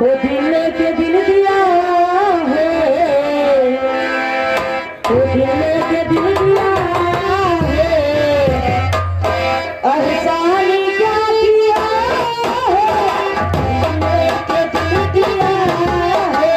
वो दिल के दिल दिया है, वो दिल के दिल दिया है, एहसान क्या किया है, दिल के दिल दिया है।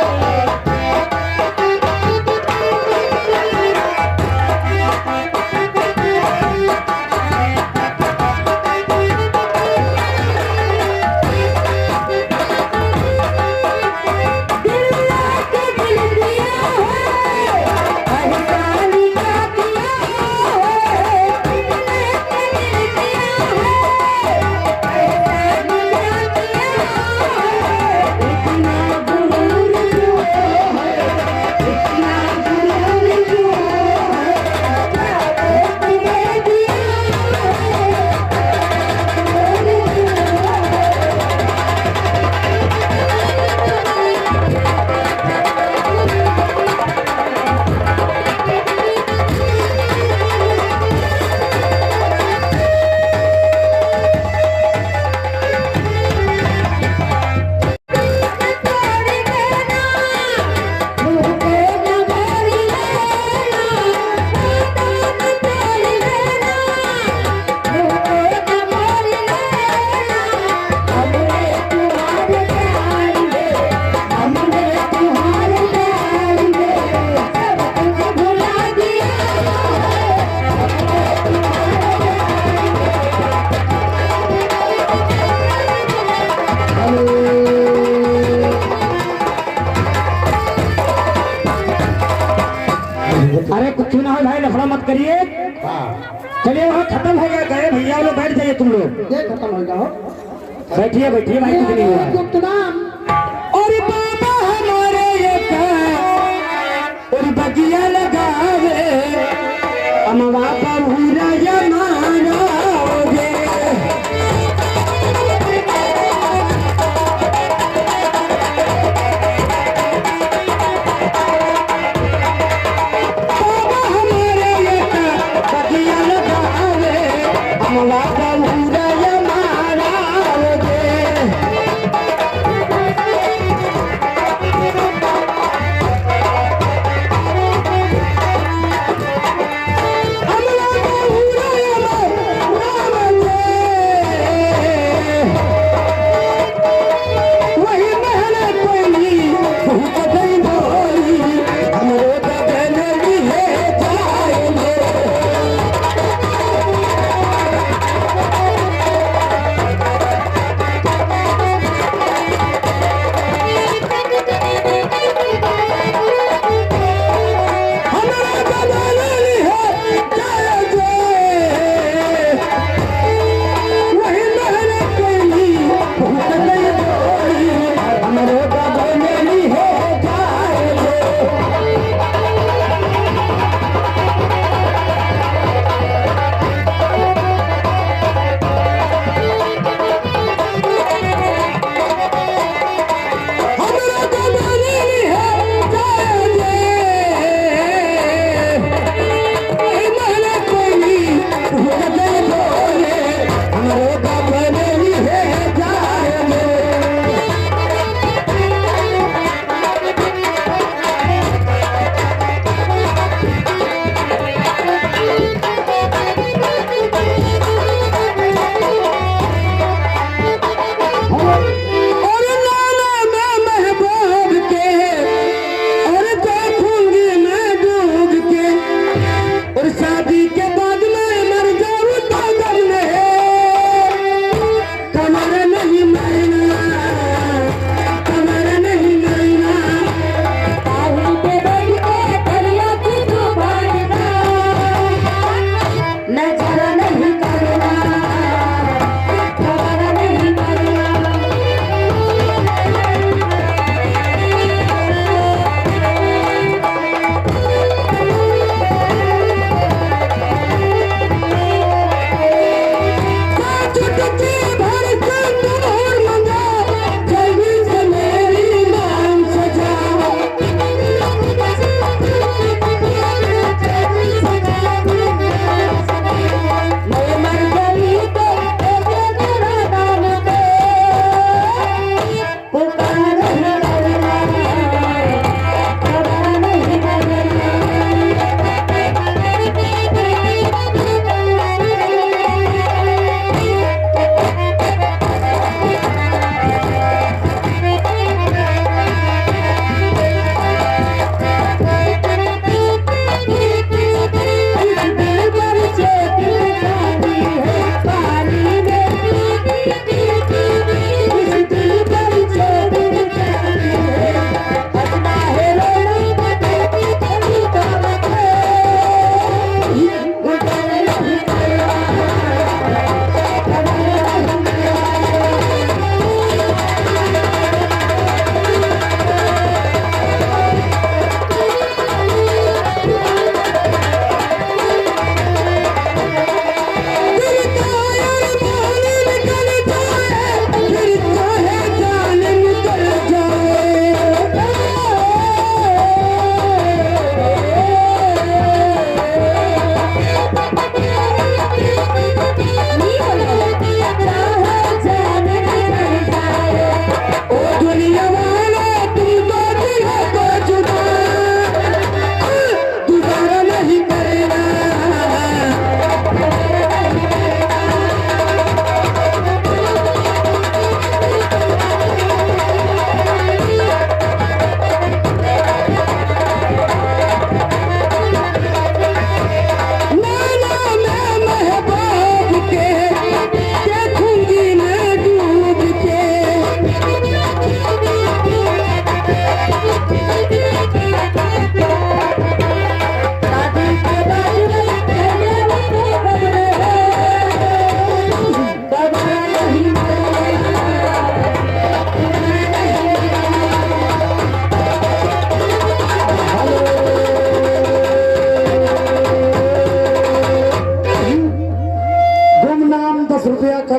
अरे कुछ ना हो भाई, लफड़ा मत करिए। चलिए वहाँ खत्म हो गया, गए भैया लोग, बैठ जाइए तुम लोग। ये खत्म हो जाओ। बैठिए बैठिए भाई, कुछ नहीं हुआ। और बाबा हमारे ये और बगिया लगावे अमवा पूरा जमाना होगे। बाबा हमारे ये बगिया लगावे अमवा पूरा जमाना होगे।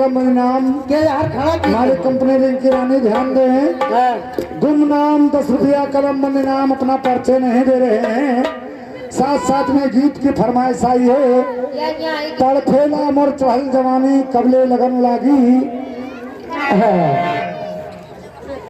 कलम नाम के यार खड़ा हमारे कंपनी लिंक की रानी ध्यान दें। गुमनाम 10 रुपया कलम बंद नाम अपना पर्चे नहीं दे रहे हैं। साथ साथ में गीत की फरमाइश आई है। तड़फेला मोर चढ़ल जवानी कबले लगन लागी।